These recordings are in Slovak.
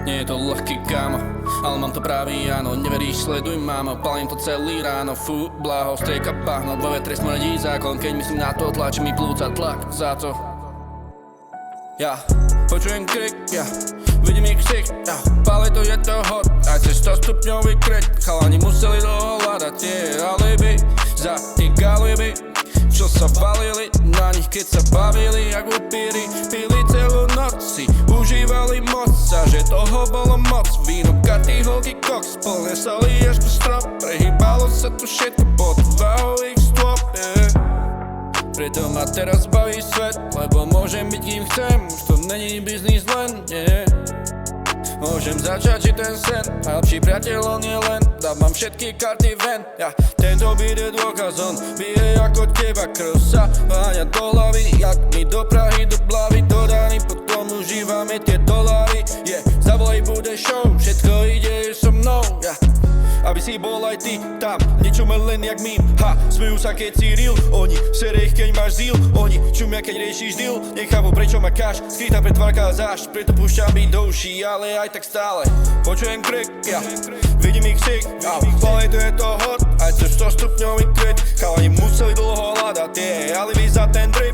Nie je to ľahký, kámo, ale mám to pravý, áno. Neveríš, sleduj, mámo, palím to celý ráno. Fú, blaho, strieka bahno, vo vetre smrdí zákon. Keď myslím na to, tlačí mi plúca tlak za to. Ja počujem krik, ja vidím ich ksich, ja pále to je to hot, aj cez 100 stupňový kryt. Chalani museli dlho hľadať tie alibi za tých alibi, čo sa valili na nich, keď sa bavili jak upíry. Pili celú noc si užívali moc a že toho bolo moc. Víno, karty, holky, koks, plné soli až po strop. Prehýbalo sa tu všetko pod váhových stôp, Preto ma teraz baví svet, lebo môžem byť kým chcem. Už to není biznis len, nie. Môžem začať či ten sen, a lepší priateľ on je len. Dávam všetky karty ven, tento beat je dôkaz, on bije ako teba. Krv sa váňa do hlavy, jak mi do Prahy, do Blavy, do Dany. Potom užívame tie dolary, zavolaj, bude show, všetko ide so mnou, aby si bol aj ty tam, nečume len jak mím. Smejú sa keď si real, oni sere ich keď máš zíl. Oni čumia keď riešiš deal, nechápu prečo ma káš. Skrytá pretvárka zášť, preto púšťam byť do uší, ale aj tak stále počujem krik, vidím ich ksik, ale to je to hot, aj cez 100 stupňový kryt. Chalani museli dlho hľadať tie alibi za ten drip,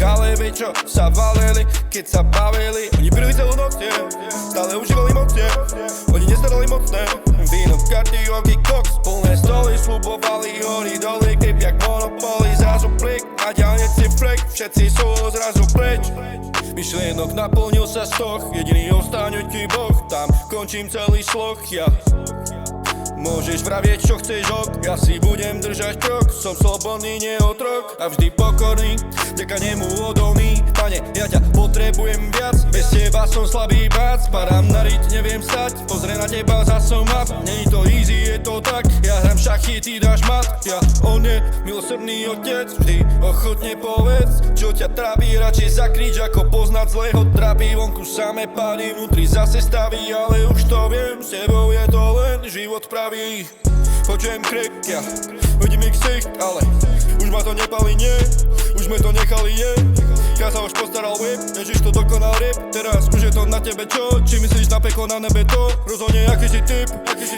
galeby čo sa valili, keď sa bavili. Oni pili celú noc, stále užívali moc, oni nestarali mocné. Víno, karty, holky, koks, plné stoly, slubovali hory, doly, kryp jak monopoly. Zrazu plik, na diaľnici flek, všetci sú zrazu preč. Myšlienok naplnil sa stoch, jediný ostaňujúci boh, tam končím celý sloh, Môžeš vravieť čo chceš, ja si budem držať krok. Som slobodný, nie otrok a vždy pokorný, vďaka nemu odolný. Pane, ja ťa potrebujem viac, bez teba som slabý bác. Padám na riť, neviem stať, pozrie na teba za som up. Není to easy, je to tak, ja hram šachy, ty dáš mat. On je milosrdný otec, vždy ochotne povedz, čo ťa trápi. Radšej zakrič, ako poznať zlého trápi. Vonku samé pády, vnútri zase staví, ale už to viem, s tebou je to len život pravý. Počujem krik, vidím ich ksich, ale už ma to nepali, nie. Už sme to nechali, Ja sa už postaral whip, Ježiš to dokonal rip. Teraz už je to na tebe čo? Či myslíš na peklo, na nebe to? Rozhodne aký si typ,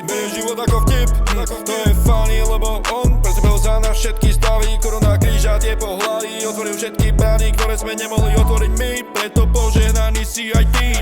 berie život ako vtip. To je funny, lebo on pretrpel za nás všetky stavy. Korona, kríž a tie pohľady, otvoril všetky brány, ktoré sme nemohli otvoriť my. Preto požehnaný si aj ty.